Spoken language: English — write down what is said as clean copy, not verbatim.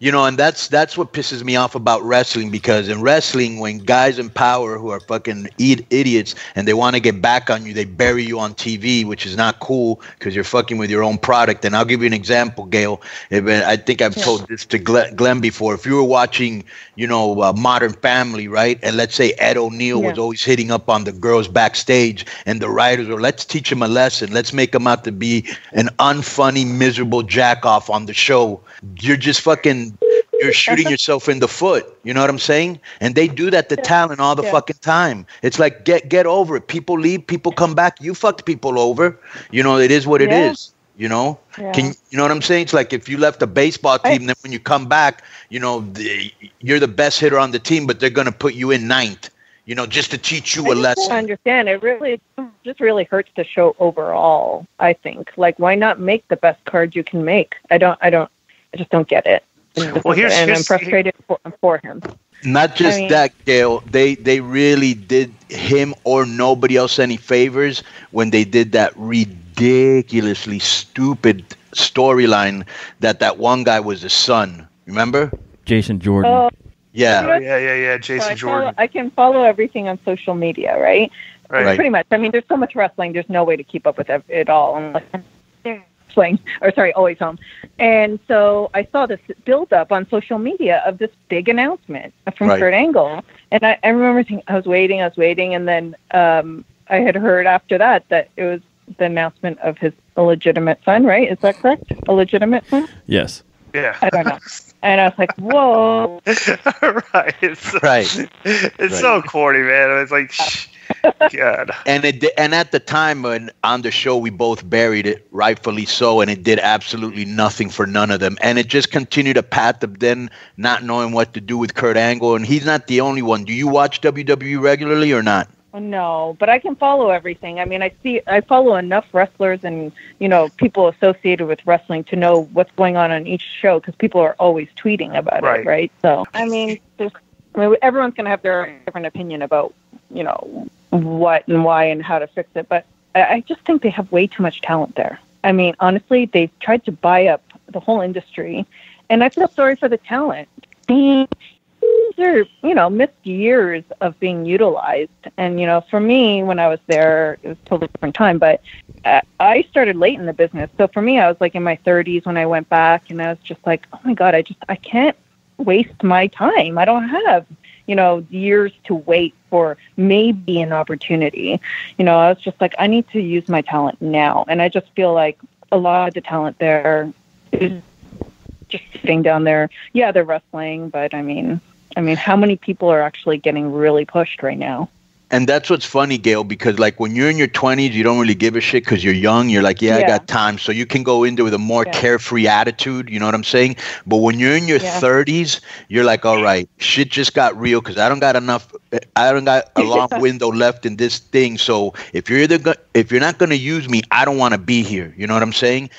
You know, and that's what pisses me off about wrestling, because in wrestling, when guys in power who are fucking idiots and they want to get back on you, they bury you on TV, which is not cool because you're fucking with your own product. And I'll give you an example, Gail. I think I've told this to Glenn before. If you were watching, you know, Modern Family, right? And let's say Ed O'Neill was always hitting up on the girls backstage, and the writers were, let's teach him a lesson. Let's make him out to be an unfunny, miserable jack off on the show. You're just fucking, you're shooting yourself in the foot. You know what I'm saying? And they do that to talent all the fucking time. It's like, get over it. People leave, people come back. You fucked people over. You know, it is what it is. You know, you know what I'm saying? It's like if you left a baseball team, then when you come back, you know, you're the best hitter on the team, but they're going to put you in ninth, you know, just to teach you a lesson. I understand. It just really hurts the show overall, I think. Like, why not make the best card you can make? I just don't get it. Well, I'm frustrated for him. Not just that, Gail. They really did him or nobody else any favors when they did that ridiculously stupid storyline that one guy was his son. Remember? Jason Jordan. Oh, yeah. Jason Jordan. I can follow everything on social media, right? Right. Pretty much. I mean, there's so much wrestling. There's no way to keep up with it all unless Always Home. And so I saw this build up on social media of this big announcement from Kurt Angle. And I remember thinking, I was waiting. And then I had heard after that it was the announcement of his illegitimate son, right? Is that correct? Illegitimate son? Yes. Yeah. I don't know. And I was like, whoa. Right. It's so corny, man. It's like, God. And at the time on the show, we both buried it, rightfully so, and it did absolutely nothing for none of them. And it just continued a path of then not knowing what to do with Kurt Angle. And he's not the only one. Do you watch WWE regularly or not? No, but I can follow everything. I mean, I follow enough wrestlers and, you know, people associated with wrestling to know what's going on each show because people are always tweeting about it, right? So, I mean, everyone's going to have their different opinion about, you know, what and why and how to fix it. But I just think they have way too much talent there. I mean, honestly, they've tried to buy up the whole industry, and I feel sorry for the talent. These are, you know, missed years of being utilized. And, you know, for me, when I was there, it was a totally different time, but I started late in the business. So for me, I was like in my 30s when I went back, and I was just like, oh my God, I can't waste my time. I don't have, you know, years to wait for maybe an opportunity. You know, I was just like, I need to use my talent now. And I just feel like a lot of the talent there is just sitting down there. Yeah, they're wrestling, but I mean, how many people are actually getting really pushed right now? And that's what's funny, Gail, because like when you're in your 20s, you don't really give a shit because you're young. You're like, I got time. So you can go into with a more carefree attitude. You know what I'm saying? But when you're in your 30s, you're like, all right, shit just got real because I don't got a long window left in this thing. So if you're not going to use me, I don't want to be here. You know what I'm saying?